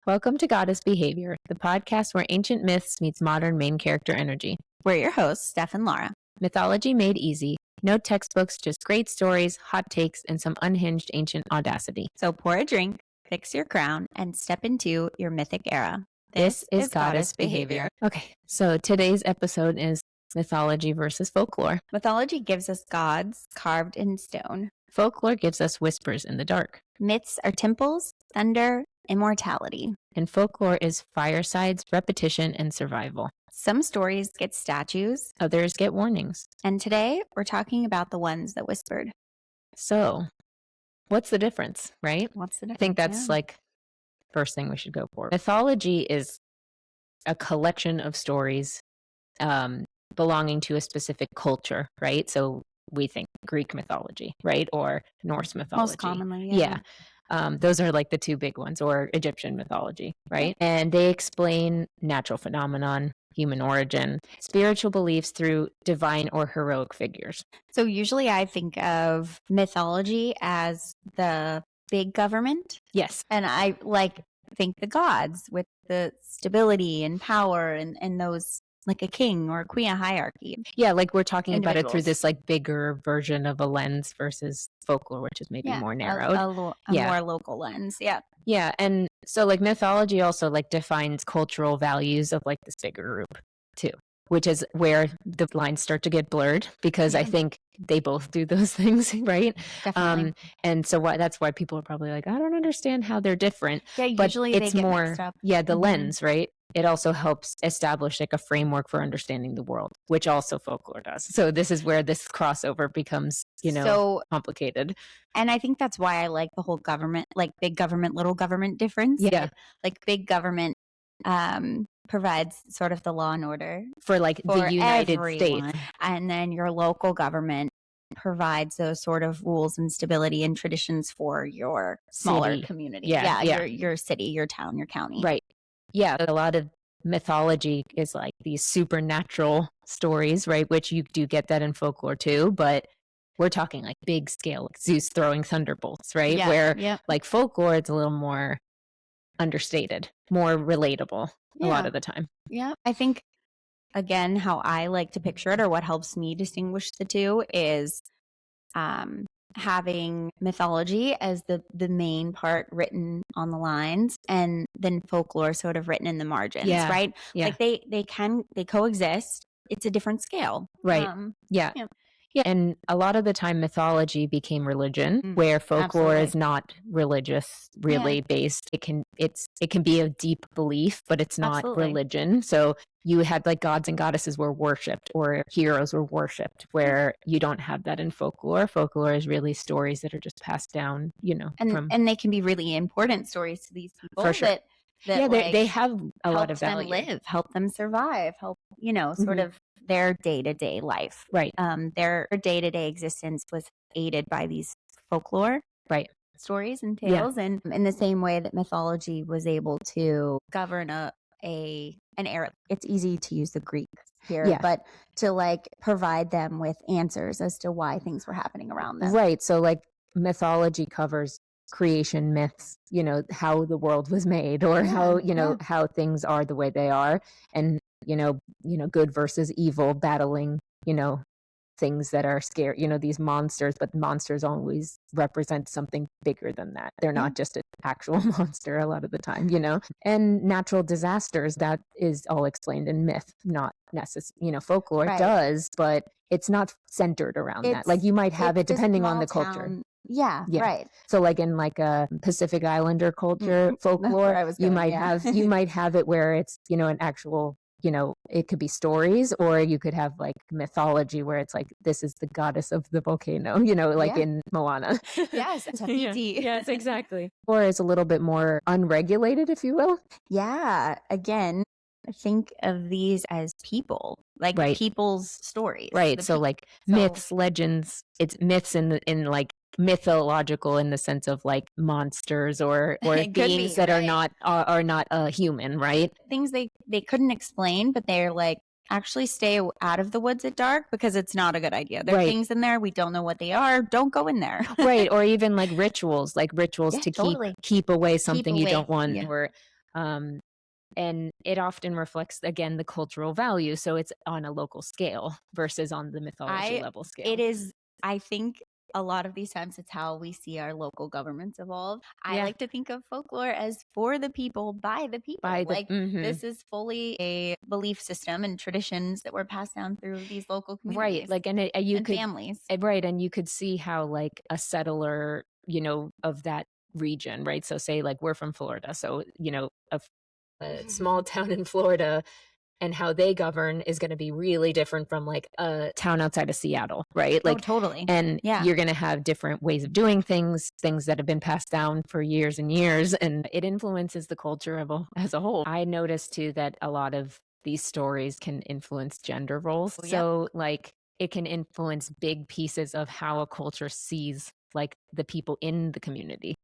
Welcome to Goddess Behavior, the podcast where ancient myths meets modern main character energy. We're your hosts, Steph and Laura. Mythology made easy. No textbooks, just great stories, hot takes, and some unhinged ancient audacity. So pour a drink, fix your crown, and step into your mythic era. This is Goddess Behavior. Okay, so today's episode is mythology versus folklore. Mythology gives us gods carved in stone. Folklore gives us whispers in the dark. Myths are temples, thunder, immortality. And folklore is firesides, repetition, and survival. Some stories get statues. Others get warnings. And today, we're talking about the ones that whispered. So, what's the difference, right? What's the difference? I think that's like first thing we should go for. Mythology is a collection of stories belonging to a specific culture, right? So we think Greek mythology, right? Or Norse mythology. Most commonly, yeah. Those are like the two big ones, or Egyptian mythology, right? And they explain natural phenomenon, human origin, spiritual beliefs through divine or heroic figures. So usually I think of mythology as the big government. Yes. And I think the gods with the stability and power and those, like a king or a queen, a hierarchy. Yeah, like we're talking about it through this like bigger version of a lens versus folklore, which is maybe more narrowed. A more local lens. Yeah. Yeah. And so like mythology also like defines cultural values of like this bigger group too, which is where the lines start to get blurred because I think they both do those things, right? Definitely. And so that's why people are probably like, I don't understand how they're different. Yeah, usually but it's they get more, mixed up. the lens, right? It also helps establish like a framework for understanding the world, which also folklore does. So this is where this crossover becomes, so complicated. And I think that's why I like the whole government, like big government, little government difference. Yeah. Like big government provides sort of the law and order for the United States. And then your local government provides those sort of rules and stability and traditions for your smaller community. Your city, your town, your county. Right. Yeah, a lot of mythology is like these supernatural stories, right? Which you do get that in folklore too, but we're talking like big scale, like Zeus throwing thunderbolts, right? Yeah, where like folklore, it's a little more understated, more relatable a lot of the time. Yeah, I think, again, how I like to picture it or what helps me distinguish the two is having mythology as the main part written on the lines and then folklore sort of written in the margins, right? Yeah. Like they coexist. It's a different scale. Right. Yeah. And a lot of the time mythology became religion where folklore is not religious really based. It can be a deep belief, but it's not religion. So you had like gods and goddesses were worshipped or heroes were worshipped where you don't have that in folklore. Folklore is really stories that are just passed down, and they can be really important stories to these people. For sure. They have a lot of value. Help them live, help them survive, help, sort of their day-to-day life. Right. Their day-to-day existence was aided by these folklore stories and tales. And in the same way that mythology was able to govern an era. It's easy to use the Greek here, but to like provide them with answers as to why things were happening around them. Right. So like mythology covers creation myths, how the world was made or how things are the way they are, and good versus evil battling, things that are scary, these monsters, but monsters always represent something bigger than that. They're not just an actual monster a lot of the time, and natural disasters, that is all explained in myth, not necessarily, folklore does, but it's not centered around that. Like you might have it depending on the culture. Yeah, right. So like in like a Pacific Islander culture, folklore, you might have it where it's, an actual, it could be stories, or you could have like mythology where it's like, this is the goddess of the volcano, in Moana. Yes, yes, exactly. Or is a little bit more unregulated, if you will. Yeah. Again, think of these as people, like people's stories. Right. So like myths, legends, it's myths in like mythological in the sense of like monsters or beings that are not a human, right? Things they couldn't explain, but they're like, actually stay out of the woods at dark because it's not a good idea. There are things in there we don't know what they are. Don't go in there. Right. Or even like rituals to keep away something you don't want, or And it often reflects, again, the cultural value. So it's on a local scale versus on the mythology level scale. It is, I think, a lot of these times it's how we see our local governments evolve. I like to think of folklore as for the people, by the people. This is fully a belief system and traditions that were passed down through these local communities. Right. Like, and families. Right. And you could see how, like, a settler, of that region, right? So say, like, we're from Florida. So, a small town in Florida and how they govern is going to be really different from, like, a town outside of Seattle, right? Like, totally. And you're going to have different ways of doing things that have been passed down for years and years, and it influences the culture as a whole. I noticed too that a lot of these stories can influence gender roles. So, like, it can influence big pieces of how a culture sees, like, the people in the community.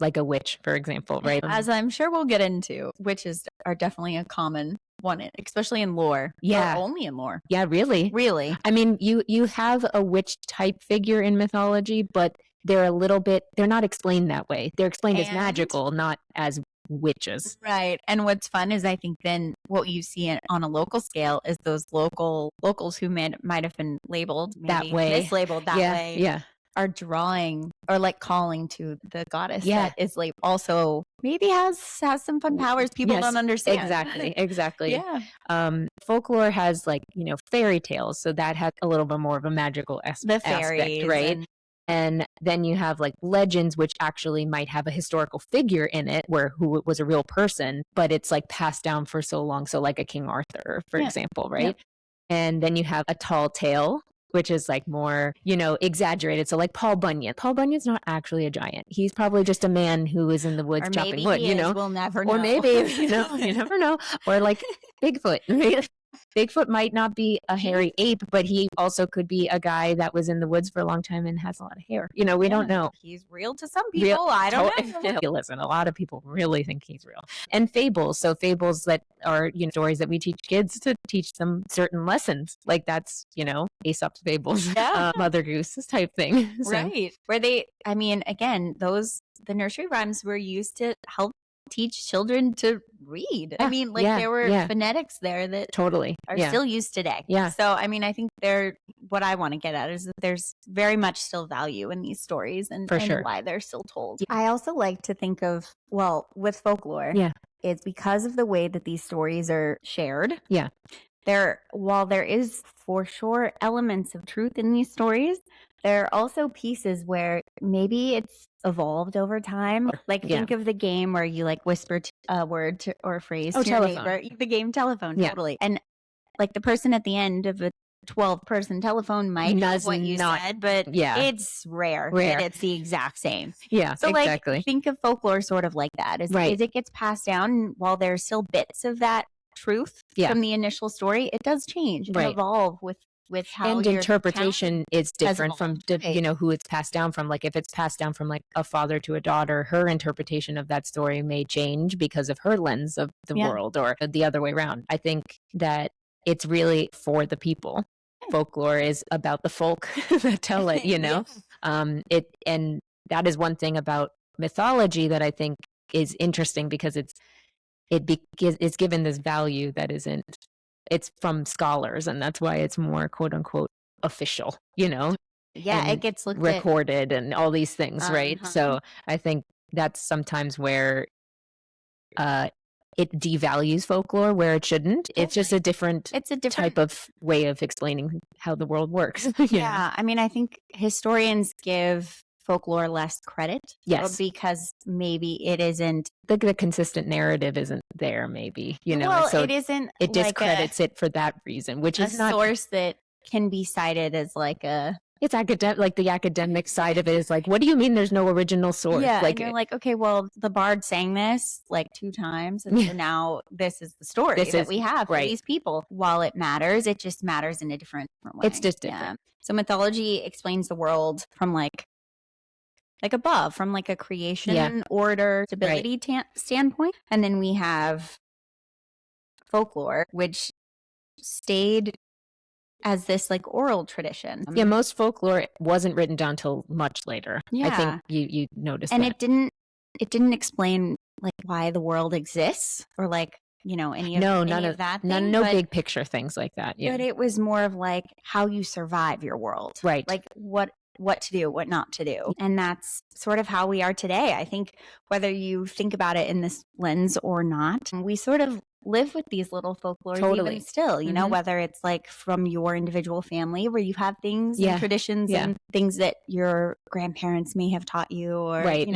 Like a witch, for example, right? As I'm sure we'll get into, witches are definitely a common one, especially in lore. Yeah. Or only in lore. Yeah, really. Really. I mean, you have a witch type figure in mythology, but they're not explained that way. They're explained as magical, not as witches. Right. And what's fun is I think then what you see on a local scale is those locals who might have been labeled that way, mislabeled that way. Yeah. Are drawing or like calling to the goddess that is like also maybe has some fun powers people don't understand. Exactly. Folklore has, like, fairy tales, so that has a little bit more of a magical aspect, right? And then you have, like, legends, which actually might have a historical figure in it who was a real person, but it's, like, passed down for so long. So, like a King Arthur, for example, right? And then you have a tall tale, which is, like, more, exaggerated. So, like, Paul Bunyan. Paul Bunyan's not actually a giant. He's probably just a man who is in the woods chopping wood, We'll never know. Or maybe, you never know. Or, like, Bigfoot. Bigfoot might not be a hairy ape, but he also could be a guy that was in the woods for a long time and has a lot of hair. We don't know. He's real to some people. I don't know. Listen, a lot of people really think he's real. And fables. So fables that are, stories that we teach kids to teach them certain lessons. Like, that's, Aesop's fables, Mother Goose type thing. Right. Where again, the nursery rhymes were used to help teach children to read. There were phonetics there that are still used today. So I think what I want to get at is that there's very much still value in these stories and why they're still told. I also like to think of, with folklore, it's because of the way that these stories are shared. While there is for sure elements of truth in these stories, there are also pieces where maybe it's evolved over time. Like, think of the game where you, like, whisper a word or a phrase to your neighbor. The game telephone, totally. And, like, the person at the end of a 12-person telephone might know what you said, but it's rare that it's the exact same. So, exactly. Like, think of folklore sort of like that. Is it gets passed down while there's still bits of that truth from the initial story, it does change and evolve with how and interpretation is different from who it's passed down from. Like, if it's passed down from, like, a father to a daughter, her interpretation of that story may change because of her lens of the world, or the other way around. I think that it's really for the people. Folklore is about the folk that tell it, and that is one thing about mythology that I think is interesting, because it's given this value that it's from scholars, and that's why it's more quote unquote official, it gets recorded and all these things, right? So I think that's sometimes where it devalues folklore where it shouldn't. It's just a different type of way of explaining how the world works. I think historians give folklore less credit. Because maybe it isn't the consistent narrative isn't there, maybe, so it isn't, it discredits it for that reason, which is not a source that can be cited as like it's academic. Like, the academic side of it is like, what do you mean there's no original source? Like, and you're like, okay, well, the bard sang this like 2 times, and so now this is the story that we have for these people. While it matters, it just matters in a different way. It's just different. So mythology explains the world from like above, from like a creation, order, stability standpoint. And then we have folklore, which stayed as this like oral tradition. Most folklore wasn't written down till much later. I think you noticed and that. It didn't didn't explain like why the world exists or like, any of that thing. No big picture things like that. Yeah. But it was more of like how you survive your world. Right. Like what to do, what not to do. And that's sort of how we are today. I think whether you think about it in this lens or not, we sort of live with these little folklores even still, whether it's like from your individual family where you have things and traditions and things that your grandparents may have taught you or, Like,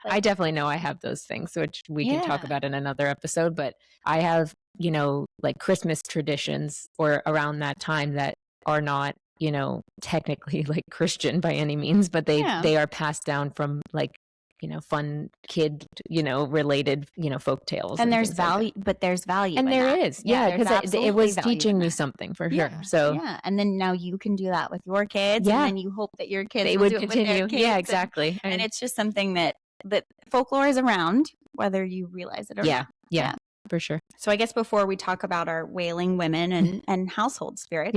I definitely know I have those things, which we can talk about in another episode, but I have, like Christmas traditions or around that time that are not, technically like Christian by any means, but they are passed down from like, fun kid, related, folk tales. And there's value, but there's value. And there is. Yeah. Because it was teaching me something for sure. So, and then now you can do that with your kids. And then you hope that your kids would do it continue. With their kids. Yeah, exactly. And it's just something that folklore is around, whether you realize it or not. Yeah. For sure. So I guess before we talk about our wailing women and household spirits,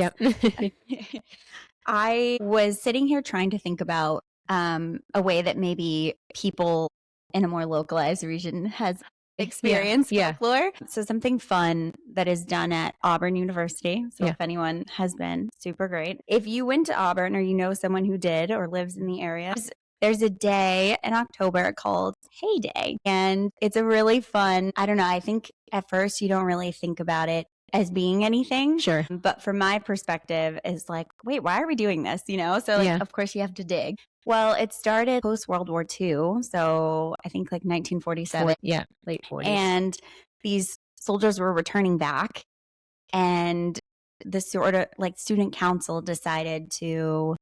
I was sitting here trying to think about a way that maybe people in a more localized region has experienced folklore. So something fun that is done at Auburn University. So if anyone has been, super great. If you went to Auburn or someone who did or lives in the area, there's a day in October called Hay Day. And it's a really fun, I don't know, I think at first you don't really think about it as being anything. Sure. But from my perspective is like, wait, why are we doing this? So of course you have to dig. Well, it started post World War II. So I think like 1947. Late 40s. And these soldiers were returning back. And the sort of like student council decided to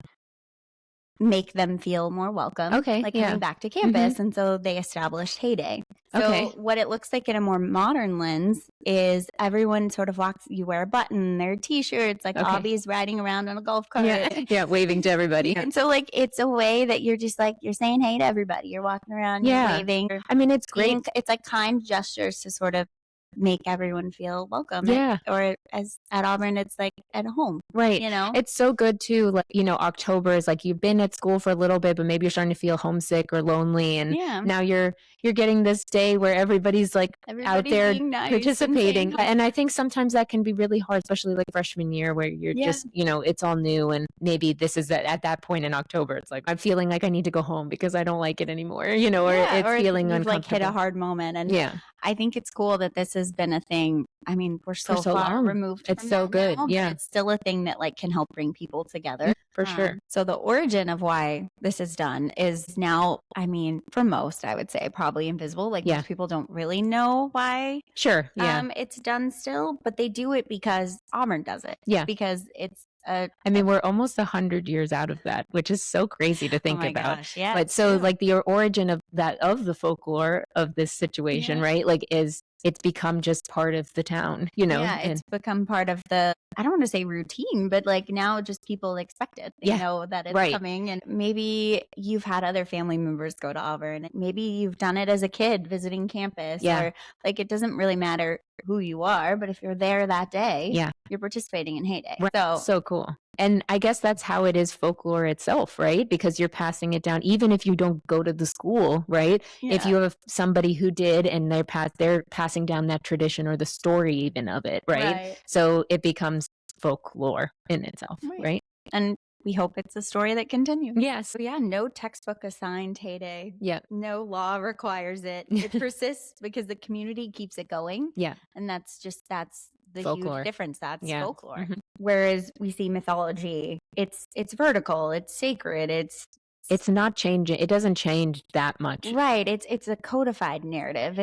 make them feel more welcome. Okay. Like coming back to campus. And so they established Hay Day. So what it looks like in a more modern lens is everyone sort of you wear a button, their t-shirts, like Obby's riding around on a golf cart. Yeah, waving to everybody. And so like it's a way that you're just like, you're saying hey to everybody. You're walking around, you're waving. I mean, it's great. It's like kind gestures to sort of make everyone feel welcome. Or as at Auburn, it's like at home. Right. It's so good too. Like, October is like you've been at school for a little bit, but maybe you're starting to feel homesick or lonely. And now you're getting this day where everybody's like out there participating. And I think sometimes that can be really hard, especially like freshman year where you're just, it's all new. And maybe this is at that point in October, it's like, I'm feeling like I need to go home because I don't like it anymore, or it's feeling uncomfortable. Like hit a hard moment. And I think it's cool that this has been a thing. I mean, we're so far removed from it's so good. Now, but it's still a thing that like can help bring people together. For sure. So the origin of why this is done is now, I mean, for most, I would say probably invisible. Like most people don't really know why. Sure. It's done still, but they do it because Auburn does it. Yeah. Because it's I mean, we're almost 100 years out of that, which is so crazy to think about. Gosh, yeah, but so like the origin of the folklore of this situation, right? Like it's become just part of the town, it's become part of the, I don't want to say routine, but like now just people expect it, know that it's coming. And maybe you've had other family members go to Auburn. Maybe you've done it as a kid visiting campus or like, it doesn't really matter who you are, but if you're there that day, you're participating in Hay Day. Right. So cool. And I guess that's how it is folklore itself, right? Because you're passing it down, even if you don't go to the school, right? Yeah. If you have somebody who did and they're passing down that tradition or the story even of it, right? So it becomes folklore in itself, right? And we hope it's a story that continues. Yes. So no textbook assigned Hay Day. Yeah. No law requires it. It persists because the community keeps it going. Yeah. And that's the folklore. Huge difference. That's folklore. Mm-hmm. Whereas we see mythology, it's vertical, it's sacred, it's not changing. It doesn't change that much. Right. It's a codified narrative.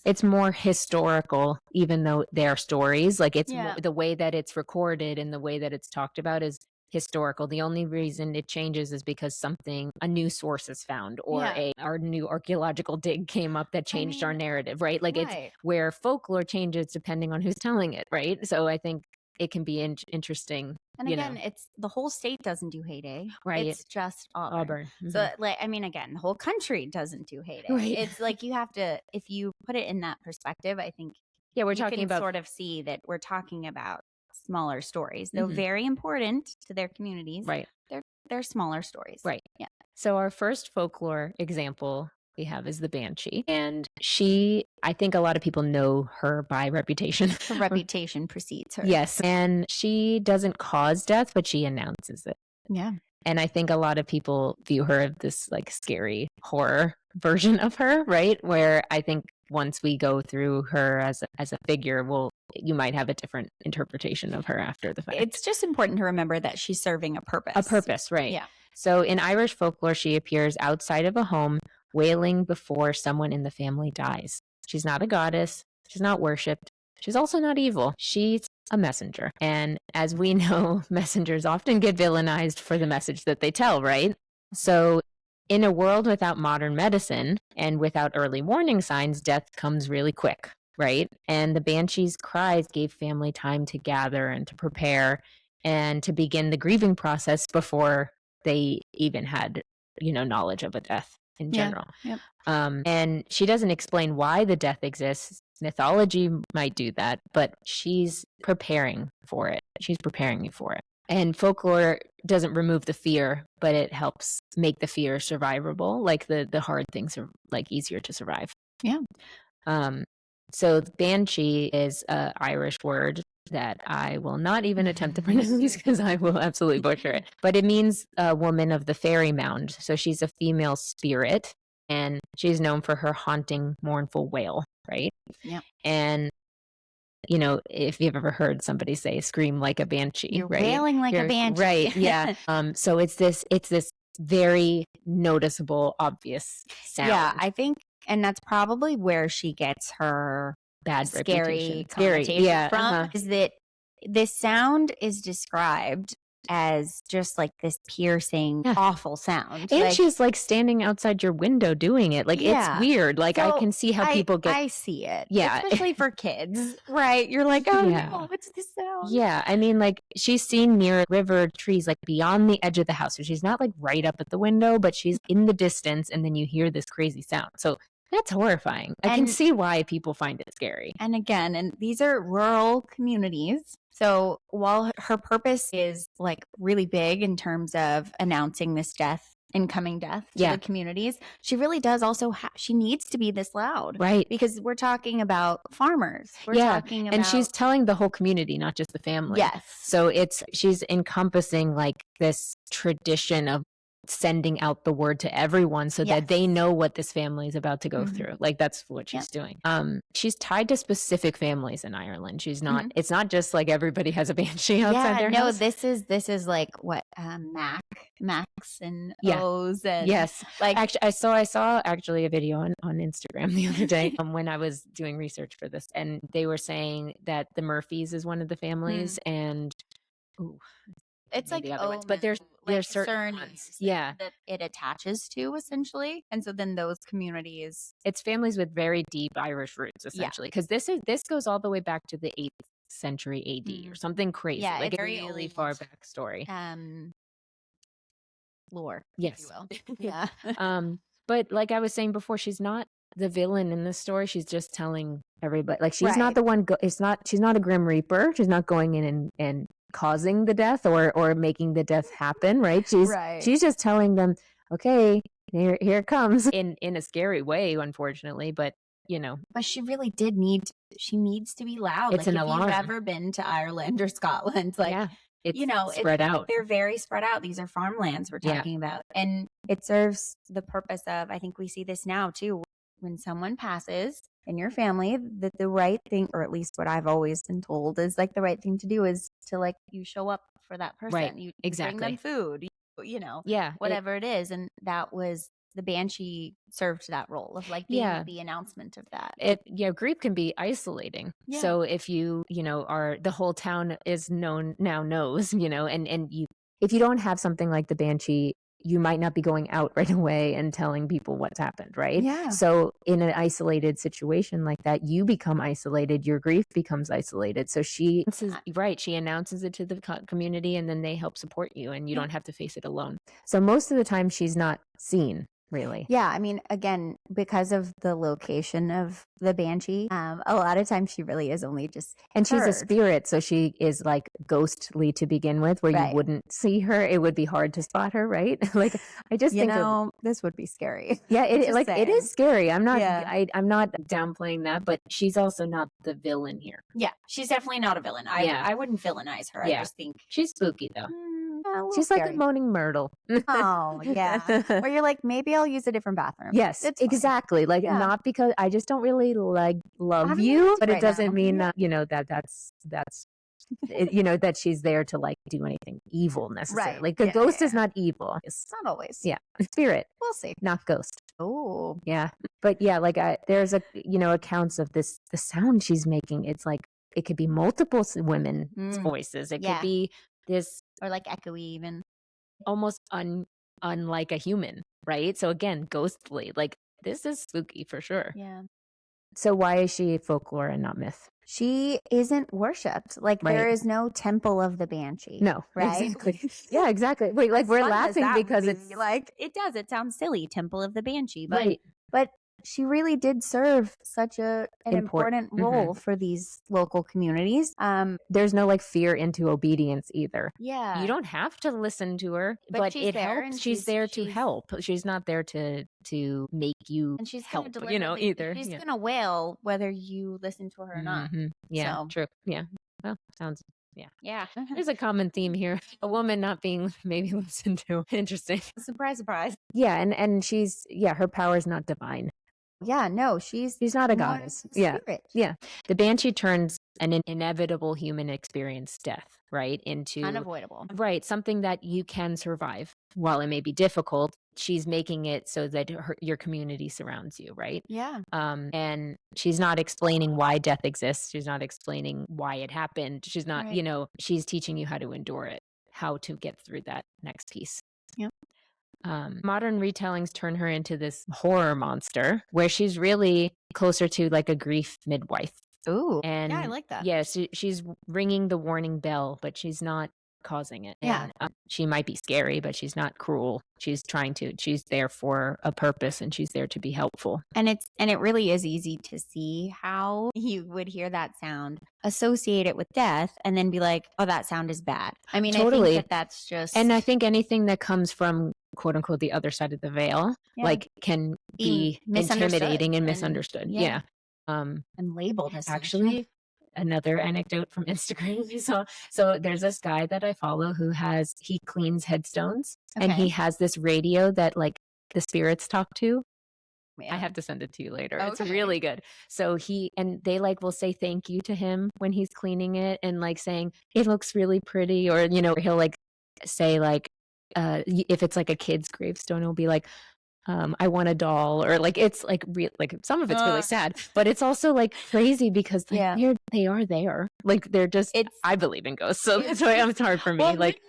It's more historical, even though they're stories. Like it's the way that it's recorded and the way that it's talked about is historical. The only reason it changes is because a new source is found or our new archaeological dig came up that changed our narrative, right? Like it's where folklore changes depending on who's telling it, right? So I think it can be interesting. And again, it's the whole state doesn't do Hay Day, right? It's just Auburn. Mm-hmm. So, like, I mean, again, the whole country doesn't do Hay Day. Right. It's like you have to, if you put it in that perspective, I think, we're talking about sort of see that we're talking about smaller stories, though very important to their communities. Right. They're smaller stories. Right. Yeah. So our first folklore example we have is the Banshee. And I think a lot of people know her by reputation. Her reputation precedes her. Yes. And she doesn't cause death, but she announces it. Yeah. And I think a lot of people view her as this like scary horror version of her, right? Where I think once we go through her as a figure, you might have a different interpretation of her after the fact. It's just important to remember that she's serving a purpose. A purpose, right. Yeah. So in Irish folklore, she appears outside of a home, wailing before someone in the family dies. She's not a goddess. She's not worshipped. She's also not evil. She's a messenger. And as we know, messengers often get villainized for the message that they tell, right? So in a world without modern medicine and without early warning signs, death comes really quick, right? And the Banshee's cries gave family time to gather and to prepare and to begin the grieving process before they even had, knowledge of a death in general. Yeah. And she doesn't explain why the death exists. Mythology might do that, but she's preparing for it. She's preparing you for it. And folklore doesn't remove the fear, but it helps make the fear survivable. Like the hard things are like easier to survive. Yeah. So Banshee is an Irish word that I will not even attempt to pronounce because I will absolutely butcher it. But it means a woman of the fairy mound. So she's a female spirit, and she's known for her haunting, mournful wail, right? Yeah. And, if you've ever heard somebody say "scream like a banshee," You're right? wailing like a banshee. Right, yeah. So it's this very noticeable, obvious sound. Yeah, I think, and that's probably where she gets her bad scary reputation. connotation from, is that this sound is described as just like this piercing, awful sound. And she's like standing outside your window doing it. Like, it's weird. Like, So I can see how people get... I see it. Yeah. Especially for kids, right? You're like, oh no, what's this sound? Yeah. I mean, like, she's seen near river trees, like beyond the edge of the house. So she's not like right up at the window, but she's in the distance, and then you hear this crazy sound. So that's horrifying. I can see why people find it scary. And again, and these are rural communities. So while her purpose is like really big in terms of announcing this incoming death to the communities, she really does also she needs to be this loud. Right. Because we're talking about farmers. We're talking about... And she's telling the whole community, not just the family. Yes. So she's encompassing like this tradition of sending out the word to everyone so that they know what this family is about to go through. Like, that's what she's doing. She's tied to specific families in Ireland. She's not it's not just like everybody has a banshee outside their house. This is like what Max and O's and like... Actually, I saw actually a video on Instagram the other day when I was doing research for this, and they were saying that the Murphys is one of the families, and it's like the other ones, but there's certain ones, that it attaches to, essentially, and so then those communities, it's families with very deep Irish roots, essentially, because this goes all the way back to the 8th century AD or something crazy, like a really far back story. Lore, yes, if you will. But like I was saying before, she's not the villain in this story. She's just telling everybody, like, she's not the one. She's not a Grim Reaper. She's not going in and causing the death or making the death happen, right? She's just telling them, okay, here it comes, in a scary way, unfortunately, but but she really she needs to be loud. It's like, an alarm. If you've ever been to Ireland or Scotland, like, it's spread out. They're very spread out. These are farmlands we're talking about, and it serves the purpose of, I think we see this now too, when someone passes in your family, that the right thing, or at least what I've always been told, is like the right thing to do is to, like, you show up for that person. Right. You Exactly. bring them food, whatever it is. And that was the Banshee served that role of like being the announcement of that. Grief can be isolating. Yeah. So if you are, the whole town is knows, and if you don't have something like the Banshee, you might not be going out right away and telling people what's happened, right? Yeah. So in an isolated situation like that, you become isolated, your grief becomes isolated. So she announces it to the community, and then they help support you, and you don't have to face it alone. So most of the time she's not seen. really. Yeah, I mean, again, because of the location of the Banshee, a lot of times she really is only just And she's a heard. spirit, so she is like ghostly to begin with, where Right. you wouldn't see her. It would be hard to spot her, right? Like I just You think of, know, this would be scary. yeah, it Just like it saying. is scary. I'm not Yeah. I'm not downplaying that, but she's also not the villain here. Yeah, she's definitely not a villain. Yeah. I wouldn't villainize her. Yeah. I just think She's spooky though. a little She's like scary. a moaning myrtle. Oh, yeah. Or you're like, maybe I'll use a different bathroom. Yes, It's fine. exactly. Like Yeah. not because I just don't really like love Having you, it but it right doesn't now. mean Yeah. that, you know, that's you know, that she's there to like do anything evil necessarily. Right. Like a Yeah, ghost is yeah. not evil. It's Not always. yeah, spirit, We'll see. not ghost. Oh. Yeah. But yeah, like there's a, you know, accounts of this, the sound she's making. It's like, it could be multiple women's voices. It Yeah. could be this Or like echoey even. almost unlike a human, right? So again, ghostly. Like this is spooky for sure. Yeah. So why is she folklore and not myth? She isn't worshipped. Like there Right. is no temple of the Banshee. No, Right? exactly. Yeah, exactly. Wait, like As we're fun as laughing that would because be, it's like it does. It sounds silly, Temple of the Banshee, but right. but she really did serve such an important role for these local communities. There's no like fear into obedience either. Yeah. You don't have to listen to her, but she's it there helps. and She's there to help. She's not there to make you and she's help, gonna you know, either. She's Yeah. gonna wail whether you listen to her or not. Yeah, So. true. Yeah. Well, sounds Yeah. there's a common theme here. A woman not being maybe listened to. Interesting. Surprise, surprise. Yeah, and she's her power is not divine. Yeah, no, she's not a more goddess. Yeah. spirit. Yeah. The Banshee turns an inevitable human experience, death, right, into Unavoidable. right, something that you can survive. While it may be difficult, she's making it so that your community surrounds you, right? Yeah. And she's not explaining why death exists. She's not explaining why it happened. She's not, Right. you know, she's teaching you how to endure it, how to get through that next piece. Yep. Modern retellings turn her into this horror monster where she's really closer to like a grief midwife. Ooh. And yeah, I like that. yeah, she's ringing the warning bell, but she's not causing it. Yeah. And, she might be scary, but she's not cruel. She's there for a purpose, and she's there to be helpful. And it really is easy to see how you would hear that sound, associate it with death, and then be like, oh, that sound is bad. I mean, Totally. I think that's just. And I think anything that comes from quote unquote the other side of the veil, like can be intimidating and misunderstood. Yeah. And labeled as actually another anecdote from Instagram. So there's this guy that I follow who he cleans headstones, and he has this radio that like the spirits talk to. I have to send it to you later. Okay. It's really good. So they like will say thank you to him when he's cleaning it, and like saying it looks really pretty, or you know, he'll like say like if it's like a kid's gravestone, it'll be like I want a doll, or like it's like like some of it's really sad, but it's also like crazy because like they are there, like they're just. I believe in ghosts, so that's why it's hard for me. Well, like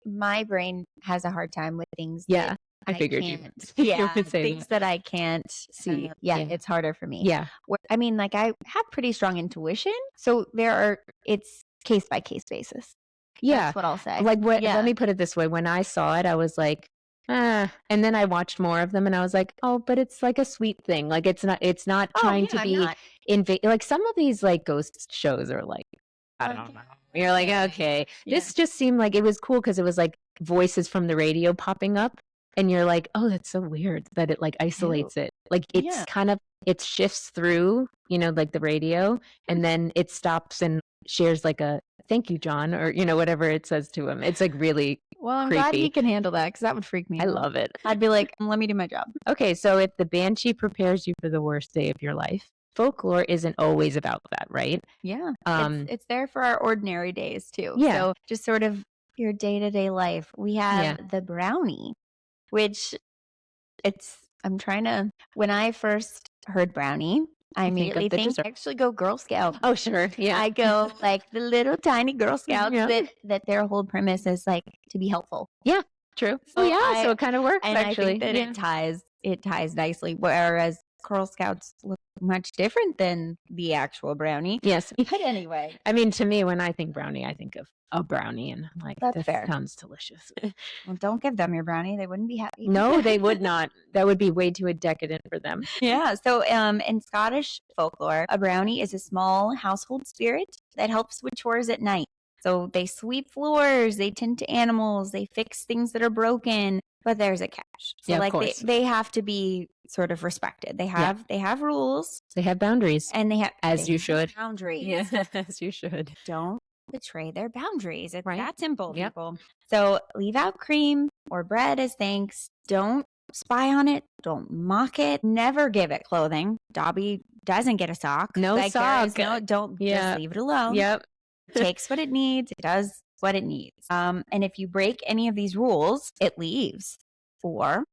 my brain has a hard time with things. Yeah, I figured you would say things that I can't see. It's harder for me. Yeah, I mean, like I have pretty strong intuition, so it's case by case basis. Yeah, that's what I'll say. Like let me put it this way: when I saw it, I was like. And then I watched more of them and I was like, oh, but it's like a sweet thing. Like it's not trying to be like some of these like ghost shows are like, I don't know. You're like, okay. This just seemed like it was cool because it was like voices from the radio popping up, and you're like, oh, that's so weird that it like isolates it. Like it's kind of, it shifts through, you know, like the radio, and then it stops and shares like a thank you, John, or you know, whatever it says to him. It's like really I'm creepy. glad he can handle that, because that would freak me out. I love it. I'd be like, let me do my job. Okay, so if the Banshee prepares you for the worst day of your life, folklore isn't always about that, right? Yeah. It's there for our ordinary days too. Yeah. So just sort of your day-to-day life. We have the brownie, which when I first heard brownie, I immediately think I actually go Girl Scout. Oh, sure. Yeah. I go like the little tiny Girl Scouts that their whole premise is like to be helpful. Yeah, true. So, so it kind of works and actually. I think that it ties nicely. Whereas Girl Scouts look much different than the actual brownie. Yes. But anyway. I mean, to me, when I think brownie, I think of a brownie, and I'm like, That's this fair. sounds delicious. Well, don't give them your brownie. They wouldn't be happy. No, they would not. That would be way too decadent for them. Yeah. So in Scottish folklore, a brownie is a small household spirit that helps with chores at night. So they sweep floors, they tend to animals, they fix things that are broken, but there's a catch. So Yeah, of like course. they have to be sort of respected. They have rules. They have boundaries. And they have you should. Boundaries. Yeah, as you should. Don't betray their boundaries. It's Right. that simple, Yep. people. So leave out cream or bread as thanks. Don't spy on it. Don't mock it. Never give it clothing. Dobby doesn't get a sock. No Like, there is sock. don't Yeah. just leave it alone. Yep. It takes what it needs. It does what it needs. And if you break any of these rules, it leaves. Or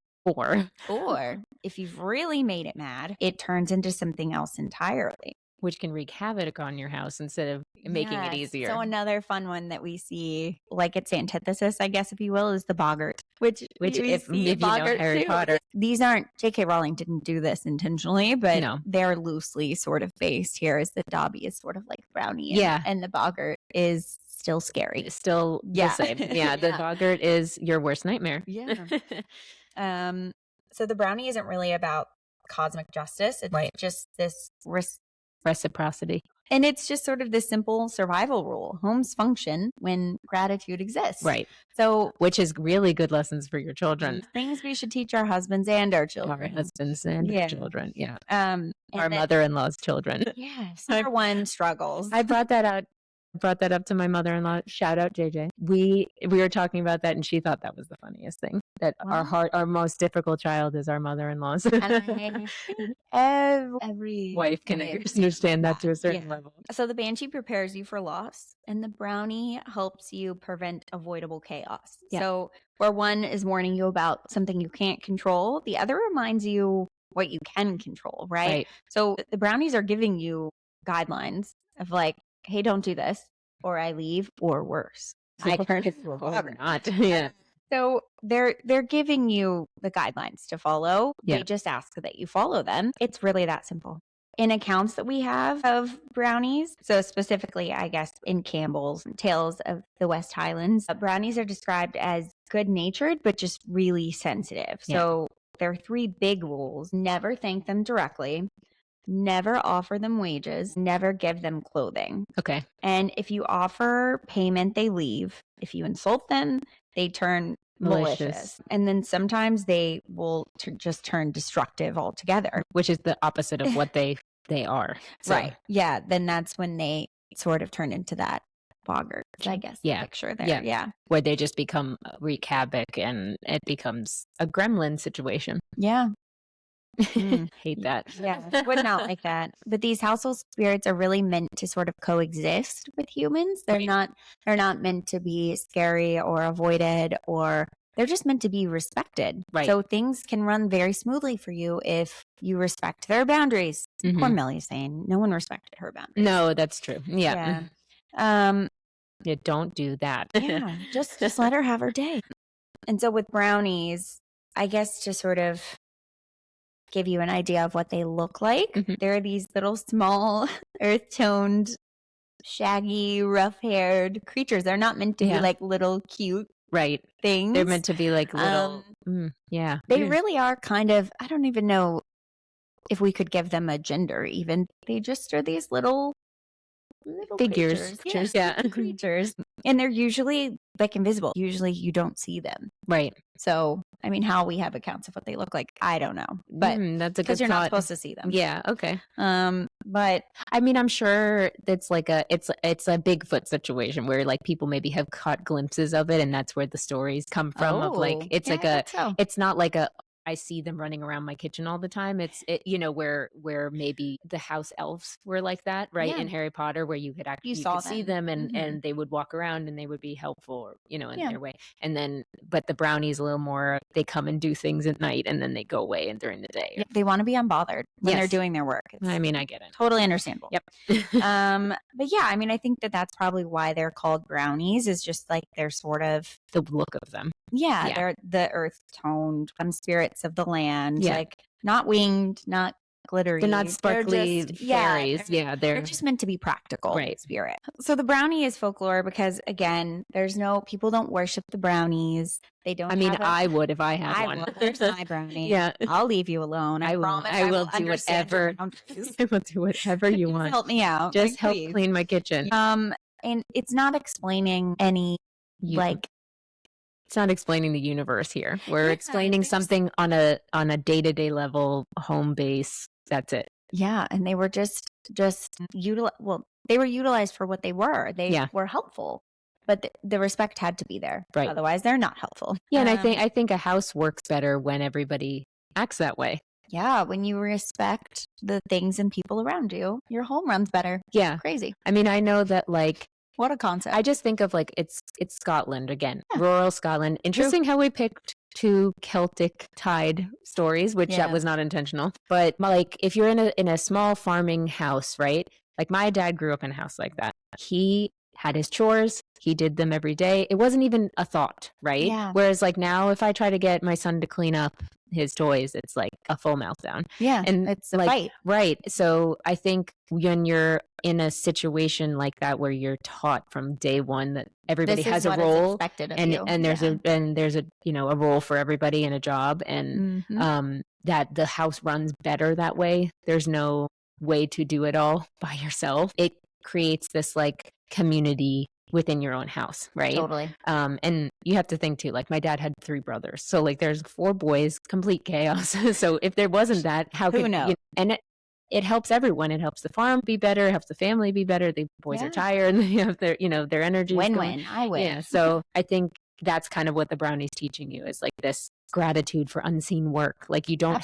if you've really made it mad, it turns into something else entirely. Which can wreak havoc on your house instead of making it easier. So another fun one that we see, like its antithesis, I guess, if you will, is the boggart. Which if you know Harry Potter. These aren't, J.K. Rowling didn't do this intentionally, but No. they're loosely sort of based here, as the Dobby is sort of like brownie. And the boggart is still scary. It's still the same. Yeah, the boggart is your worst nightmare. Yeah. So the brownie isn't really about cosmic justice. It's just this reciprocity. And it's just sort of this simple survival rule. Homes function when gratitude exists. Right. So, which is really good lessons for your children. Things we should teach our husbands and our children. Our husbands and our children. Yeah. Our mother-in-law's children. Yes. Our one struggles. I brought that up to my mother-in-law. Shout out JJ. We were talking about that, and she thought that was the funniest thing. That our most difficult child is our mother-in-laws. And every wife can understand that to a certain level. So the Banshee prepares you for loss, and the brownie helps you prevent avoidable chaos. Yeah. So where one is warning you about something you can't control, the other reminds you what you can control, right? So the brownies are giving you guidelines of like, hey, don't do this, or I leave, or worse, I turn into a boggart. Not. Yeah. So they're giving you the guidelines to follow. Yeah. They just ask that you follow them. It's really that simple. In accounts that we have of brownies, so specifically, I guess, in Campbell's Tales of the West Highlands, brownies are described as good-natured, but just really sensitive. Yeah. So there are 3 big rules. Never thank them directly. Never offer them wages, never give them clothing. Okay. And if you offer payment, they leave. If you insult them, they turn malicious. And then sometimes they will just turn destructive altogether. Which is the opposite of what they are. So. Right. Yeah. Then that's when they sort of turn into that boggart, I guess. Yeah. Picture there. Yeah. Where they just become wreak havoc and it becomes a gremlin situation. Yeah. Hate that. Yeah, would not like that. But these household spirits are really meant to sort of coexist with humans. They're not meant to be scary or avoided, or they're just meant to be respected. Right. So things can run very smoothly for you if you respect their boundaries. Mm-hmm. Poor Millie's saying no one respected her boundaries. No, that's true. Yeah. Yeah, don't do that. Yeah, just let her have her day. And so with brownies, I guess to sort of give you an idea of what they look like. Mm-hmm. They're these little small earth-toned, shaggy, rough-haired creatures. They're not meant to be like little cute things. They're meant to be like little They really are kind of, I don't even know if we could give them a gender even. They just are these little figures. Creatures. And they're usually like invisible. Usually you don't see them. Right. So, I mean, how we have accounts of what they look like, I don't know. But that's a good because you're thought. not supposed to see them. Yeah. Okay. But I mean, I'm sure that's like it's a Bigfoot situation where like people maybe have caught glimpses of it, and that's where the stories come from. Of like it's it's not like I see them running around my kitchen all the time. It's where maybe the house elves were like that, right? In Harry Potter, where you could actually see them and they would walk around and they would be helpful, or, in their way. And then, but the brownies a little more, they come and do things at night and then they go away and during the day. Yeah, they want to be unbothered when they're doing their work. I mean, I get it. Totally understandable. Yep. But yeah, I mean, I think that's probably why they're called brownies, is just like they're sort of the look of them. Yeah, they're the earth toned spirits of the land, like not winged, not glittery. They're not sparkly just, fairies. They're just meant to be practical spirit. So the brownie is folklore because, again, people don't worship the brownies. They don't. I would if I had one. There's my brownie. Yeah, I'll leave you alone. I promise. I will do whatever. I will do whatever you want. Help me out. Just help clean my kitchen. And it's not explaining any it's not explaining the universe here. We're explaining something on a day-to-day level, home base. That's it. Yeah, and they were just they were utilized for what they were. They were helpful, but the respect had to be there. Right. Otherwise, they're not helpful. Yeah, and I think a house works better when everybody acts that way. Yeah, when you respect the things and people around you, your home runs better. Yeah. Crazy. I mean, I know that what a concept. I just think of it's Scotland again, rural Scotland. Interesting how we picked two Celtic tied stories, which that was not intentional. But if you're in a small farming house, right? Like my dad grew up in a house like that. He had his chores. He did them every day. It wasn't even a thought, right? Yeah. Whereas now if I try to get my son to clean up his toys, it's like a full meltdown. Yeah. And it's a fight. Right. So I think when you're in a situation like that where you're taught from day one that everybody has a role and there's a a role for everybody and a job and that the house runs better that way. There's no way to do it all by yourself. It creates this community within your own house, right? Totally. And you have to think too, my dad had 3 brothers. So there's 4 boys, complete chaos. So if there wasn't that, who knows? And it helps everyone. It helps the farm be better, it helps the family be better. The boys are tired and they have their energy. Win-win. I win. Yeah. So I think that's kind of what the brownie's teaching you is this gratitude for unseen work. You don't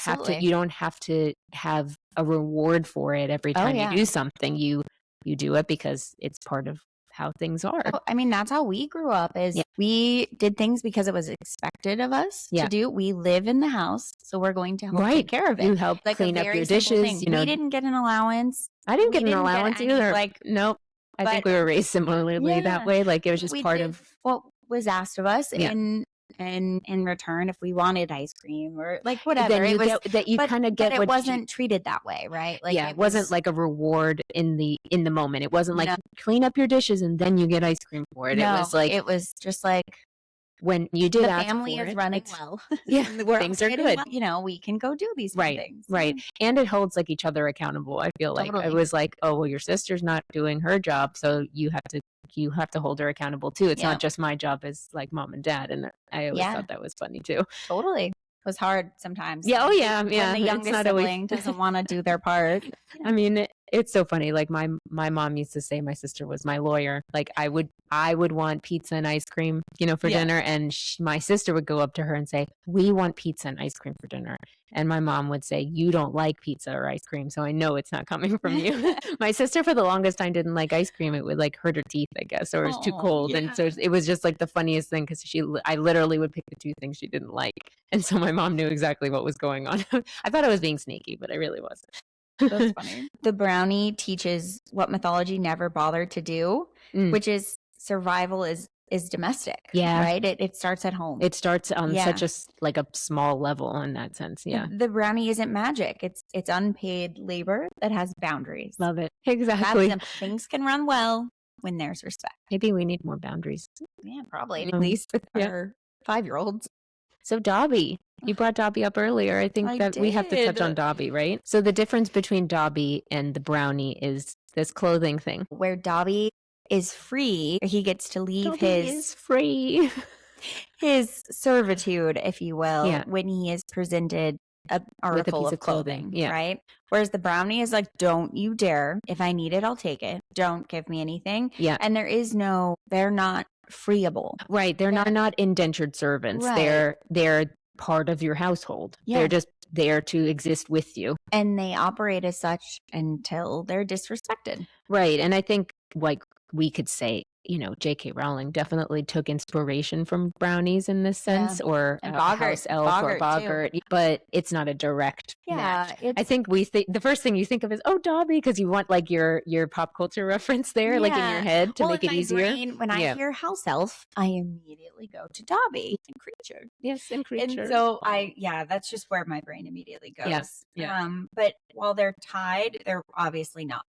have to have a reward for it every time you do something. You do it because it's part of how things are. Oh, I mean, that's how we grew up is we did things because it was expected of us to do. We live in the house, so we're going to help take care of it. You help clean up your dishes. We didn't get an allowance. I didn't get an allowance either. Nope. I think we were raised similarly that way. It was just part of what was asked of us and in return if we wanted ice cream or whatever but it wasn't treated that way, right? It wasn't like a reward in the moment. It wasn't clean up your dishes and then you get ice cream for it. It was just when you did the family is running well. Yeah, things are good. Well, we can go do these things. Right. And it holds each other accountable. I feel Totally. It was oh well, your sister's not doing her job, so you have to hold her accountable too. It's not just my job as mom and dad. And I always thought that was funny too. Totally. It was hard sometimes. Yeah. Oh yeah. When the youngest sibling doesn't want to do their part. I mean, it's so funny. My mom used to say my sister was my lawyer. I would want pizza and ice cream, for dinner. And my sister would go up to her and say, we want pizza and ice cream for dinner. And my mom would say, you don't like pizza or ice cream, so I know it's not coming from you. My sister for the longest time didn't like ice cream. It would hurt her teeth, I guess, or it was too cold. Yeah. And so it was just the funniest thing because I literally would pick the 2 things she didn't like. And so my mom knew exactly what was going on. I thought I was being sneaky, but I really wasn't. That's funny. The brownie teaches what mythology never bothered to do, which is survival is domestic. Yeah. Right? It starts at home. It starts on such a small level in that sense. Yeah. The brownie isn't magic. It's unpaid labor that has boundaries. Love it. Exactly. Things can run well when there's respect. Maybe we need more boundaries. Yeah, probably. At least with our 5-year-olds. So Dobby, you brought Dobby up earlier. I think we have to touch on Dobby, right? So the difference between Dobby and the brownie is this clothing thing. Where Dobby is free, he gets to leave is free. his servitude, if you will, when he is presented an article of clothing, right? Whereas the brownie is don't you dare. If I need it, I'll take it. Don't give me anything. Yeah. And they're not freeable. Right. They're not indentured servants. Right. They're part of your household. Yeah. They're just there to exist with you. And they operate as such until they're disrespected. Right. And I think like we could say, J.K. Rowling definitely took inspiration from brownies in this sense, or And a house elf or boggart, but it's not a direct match. I think the first thing you think of is, oh, Dobby, because you want like your pop culture reference there, like in your head to make it easier. Brain, when I hear house elf, I immediately go to Dobby and creature. Yes, and creature. And so that's just where my brain immediately goes. Yeah. But while they're tied, they're obviously not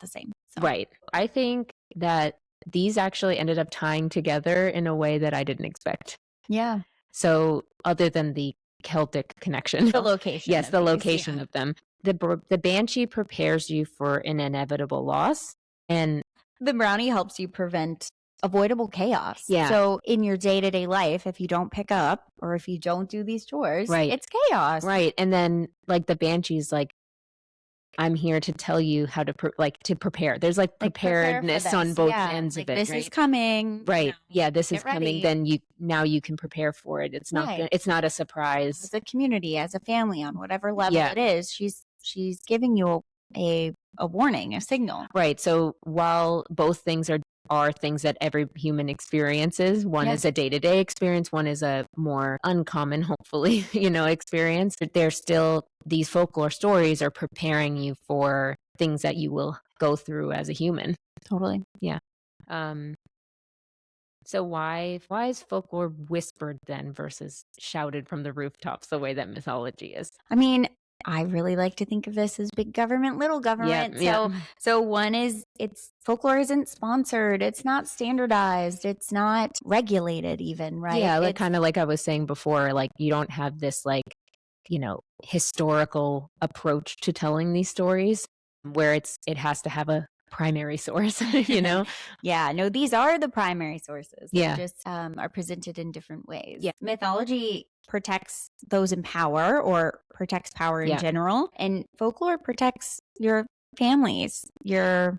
the same. So. Right. I think that these actually ended up tying together in a way that I didn't expect. Yeah. So other than the Celtic connection. The location. Yes, the location of them. The Banshee prepares you for an inevitable loss. And the brownie helps you prevent avoidable chaos. Yeah. So in your day-to-day life, if you don't pick up or if you don't do these chores, it's chaos. Right. And then like the Banshee's like, I'm here to tell you how to prepare. There's like preparedness on both ends of it. This is coming. Right. Yeah, this is coming. Then you can prepare for it. It's not it's not a surprise. As a community, as a family, on whatever level it is, she's giving you a warning, a signal. Right. So while both things are things that every human experiences, one is a day-to-day experience, one is a more uncommon, hopefully, experience, but they're still, these folklore stories are preparing you for things that you will go through as a human. Totally. Yeah. So why is folklore whispered then versus shouted from the rooftops the way that mythology is? I mean, I really like to think of this as big government, little government. So one is, folklore isn't sponsored. It's not standardized. It's not regulated even, right? Yeah, like kind of like I was saying before, like you don't have this like, historical approach to telling these stories where it has to have a primary source, Yeah, no, these are the primary sources. Yeah. They just are presented in different ways. Yeah. Mythology protects those in power or protects power in general. And folklore protects your families, your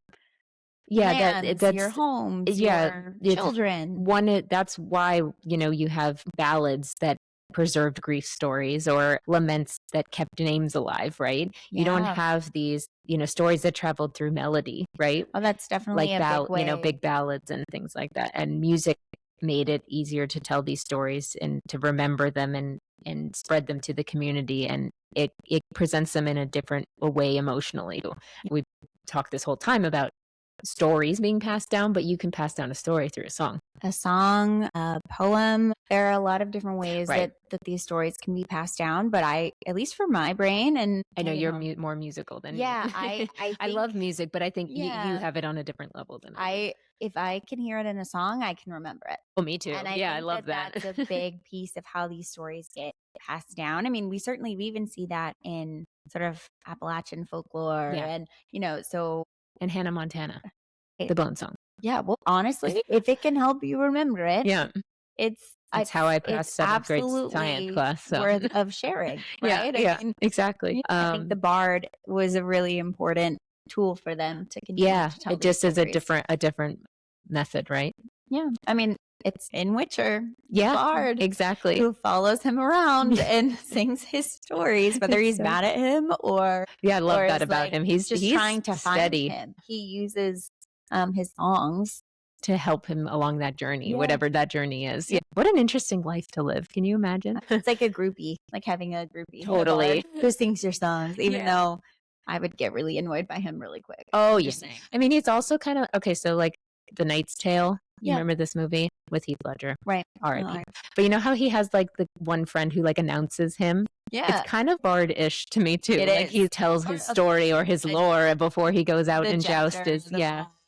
lands, your homes, your children. That's why, you have ballads that preserved grief stories or laments that kept names alive, right? Yeah. You don't have these, stories that traveled through melody, right? Oh, that's definitely like big way. Big ballads and things like that. And music made it easier to tell these stories and to remember them and spread them to the community. And it presents them in a different way emotionally. We've talked this whole time about stories being passed down, but you can pass down a story through a song, a poem. There are a lot of different ways that these stories can be passed down, but at least for my brain, and I know you're more musical than me. I think, I love music, but I think you have it on a different level than I do. If I can hear it in a song, I can remember it. Oh, me too. And I love that. That's a big piece of how these stories get passed down. I mean, we even see that in sort of Appalachian folklore and, and Hannah Montana, the Bone Song. Yeah. Well, honestly, if it can help you remember it, it's how I passed seventh grade science class. So. Worth of sharing, right? I mean, exactly. I think the bard was a really important tool for them to continue to tell it just is a different method, right? Yeah. I mean, it's in Witcher. Bard. Exactly. Who follows him around and sings his stories, whether he's mad at him or... Yeah, I love that about him. He's trying to steady. Find him. He uses his songs to help him along that journey, whatever that journey is. Yeah. What an interesting life to live. Can you imagine? It's like a groupie, like having a groupie. Totally. Who sings your songs, even though I would get really annoyed by him really quick. Oh, yeah. I mean, he's also kind of, okay, so like The Knight's Tale. You remember this movie with Heath Ledger? Right. R.I.P. But you know how he has like the one friend who like announces him? Yeah. It's kind of bard-ish to me too. It like is. He tells his story or his lore before he goes out and jousts.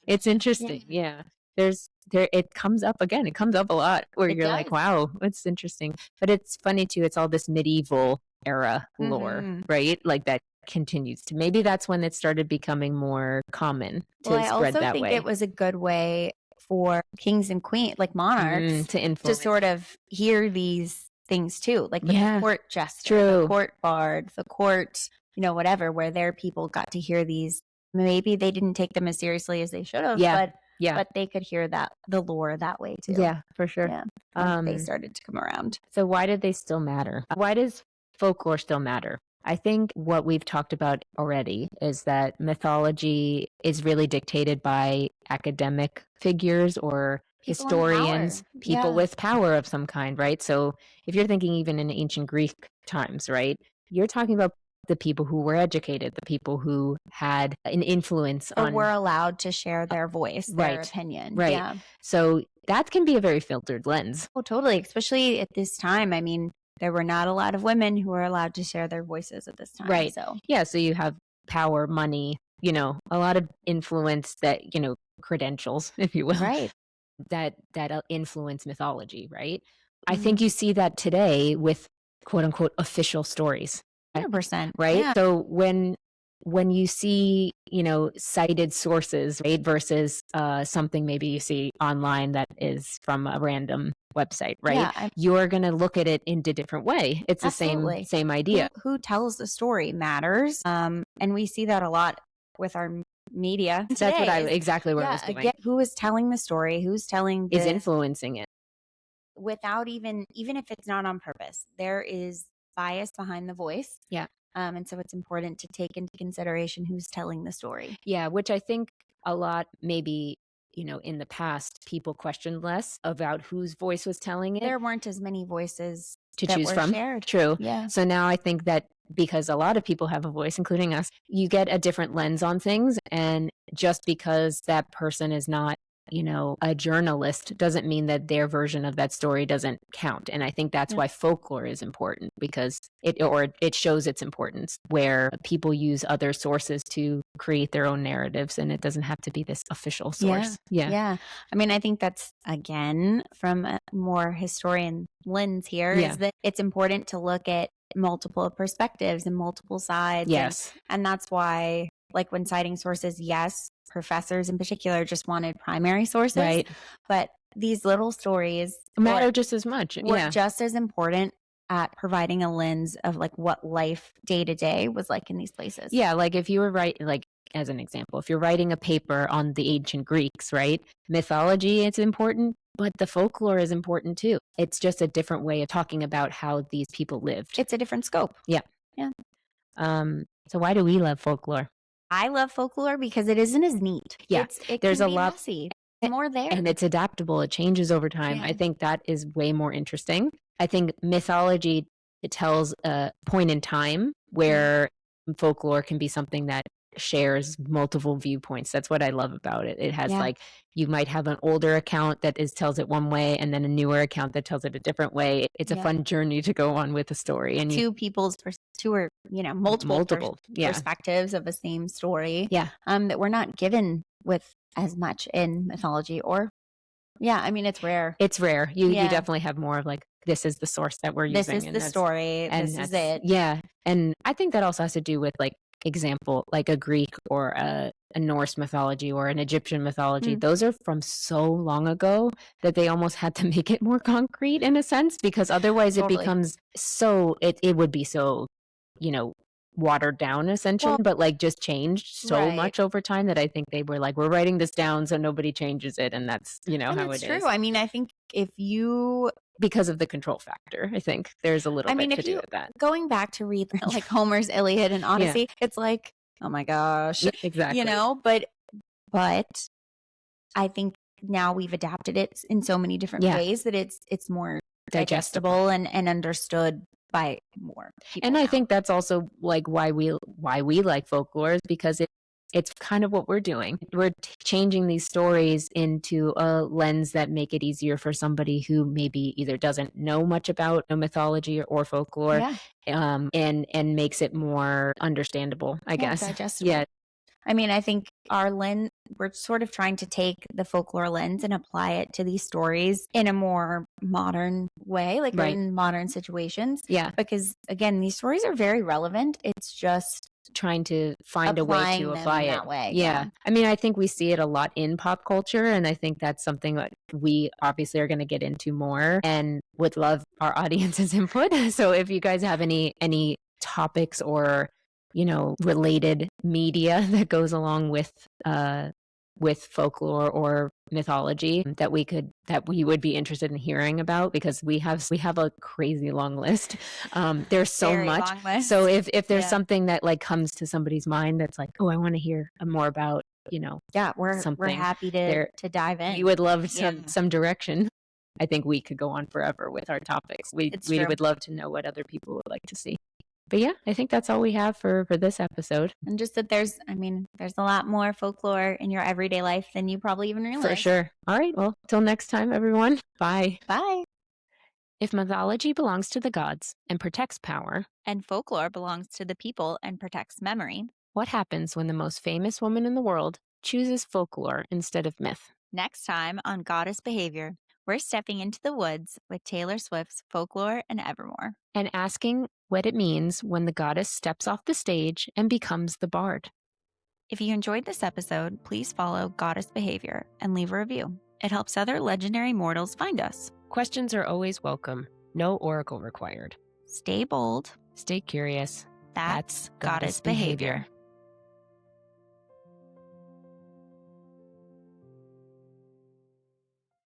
It's interesting. Yeah. It comes up again. It comes up a lot where you're like, wow, it's interesting. But it's funny too. It's all this medieval era lore, right? Like that continues to. Maybe that's when it started becoming more common to spread that way. I also think it was a good way for kings and queens, like monarchs, to sort of hear these things too, like the court jester, the court bard, the court, whatever, where their people got to hear these. Maybe they didn't take them as seriously as they should have, but they could hear the lore that way too. Yeah, for sure. Yeah, they started to come around. So why did they still matter? Why does folklore still matter? I think what we've talked about already is that mythology is really dictated by academic figures or People in historians, power. people Yeah. with power of some kind, right? So if you're thinking even in ancient Greek times, right, you're talking about the people who were educated, the people who had an influence Or on. were allowed to share their voice, their Right, opinion. right. Yeah. So that can be a very filtered lens. Oh, totally. Especially at this time. I mean, there were not a lot of women who were allowed to share their voices at this time. Right. So Yeah. So you have power, money, a lot of influence that, credentials, if you will, right. that influence mythology, right? I think you see that today with quote unquote official stories. 100%. Right? Yeah. So when you see, cited sources, right, versus something maybe you see online that is from a random website, right? Yeah, You're going to look at it in a different way. It's absolutely. the same idea. Who tells the story matters. And we see that a lot with our media. That's what today. exactly what I was doing. Again, who is telling the story? Who's telling Is influencing it. Without even if it's not on purpose, there is bias behind the voice. Yeah. And so it's important to take into consideration who's telling the story. Yeah, which I think a lot maybe, in the past, people questioned less about whose voice was telling it. There weren't as many voices to that choose were from. shared. True. Yeah. So now I think that because a lot of people have a voice, including us, you get a different lens on things. And just because that person is not, a journalist doesn't mean that their version of that story doesn't count. And I think that's why folklore is important, because it shows its importance, where people use other sources to create their own narratives, and it doesn't have to be this official source. Yeah. I mean, I think that's, again, from a more historian lens here, is that it's important to look at multiple perspectives and multiple sides. Yes. And that's why, like, when citing sources, yes, professors in particular just wanted primary sources. Right. But these little stories matter just as much. Were just as important at providing a lens of like what life day to day was like in these places. Yeah, like if you were like as an example, if you're writing a paper on the ancient Greeks, right? Mythology is important, but the folklore is important too. It's just a different way of talking about how these people lived. It's a different scope. Yeah. Yeah. So why do we love folklore? I love folklore because it isn't as neat. Yeah. There's a lot messy. More there. And it's adaptable. It changes over time. I think that is way more interesting. I think mythology, it tells a point in time where folklore can be something that shares multiple viewpoints. That's what I love about it. It has like, you might have an older account that tells it one way, and then a newer account that tells it a different way. It's a fun journey to go on with the story. And multiple perspectives of the same story. Yeah. That we're not given with as much in mythology, or I mean, it's rare. It's rare. You definitely have more of like, this is the source that we're using. This is the story. And this is it. Yeah. And I think that also has to do with like example, like a Greek or a Norse mythology or an Egyptian mythology. Those are from so long ago that they almost had to make it more concrete in a sense, because otherwise it becomes it would be so, watered down essentially, but like just changed so much over time that I think they were like, we're writing this down so nobody changes it. And that's, how it true. is. I mean, I think because of the control factor, I think there's a little bit to do with that. Going back to read like Homer's Iliad and Odyssey, it's like, oh my gosh. Exactly. But I think now we've adapted it in so many different ways that it's more digestible and understood by more people. And I think that's also like why we like folklore, is because it's kind of what we're doing. We're changing these stories into a lens that make it easier for somebody who maybe either doesn't know much about mythology or folklore, and makes it more understandable, I guess. Digestible. Yeah. I mean, I think our lens, we're sort of trying to take the folklore lens and apply it to these stories in a more modern way, like in modern situations. Yeah. Because again, these stories are very relevant. It's just trying to find a way to apply it that way. Yeah. I mean, I think we see it a lot in pop culture, and I think that's something that we obviously are going to get into more and would love our audience's input. So if you guys have any topics or related media that goes along with with folklore or mythology that we would be interested in hearing about, because we have a crazy long list. There's so Very much. long list. So if there's something that like comes to somebody's mind that's like, oh, I want to hear more about, we're happy to dive in. We would love some direction. I think we could go on forever with our topics. We would love to know what other people would like to see. But yeah, I think that's all we have for this episode. And just that there's a lot more folklore in your everyday life than you probably even realize. For sure. All right. Well, till next time, everyone. Bye. Bye. If mythology belongs to the gods and protects power, and folklore belongs to the people and protects memory, what happens when the most famous woman in the world chooses folklore instead of myth? Next time on Goddess Behavior, we're stepping into the woods with Taylor Swift's Folklore and Evermore, and asking what it means when the goddess steps off the stage and becomes the bard. If you enjoyed this episode, please follow Goddess Behavior and leave a review. It helps other legendary mortals find us. Questions are always welcome. No oracle required. Stay bold. Stay curious. That's Goddess Behavior.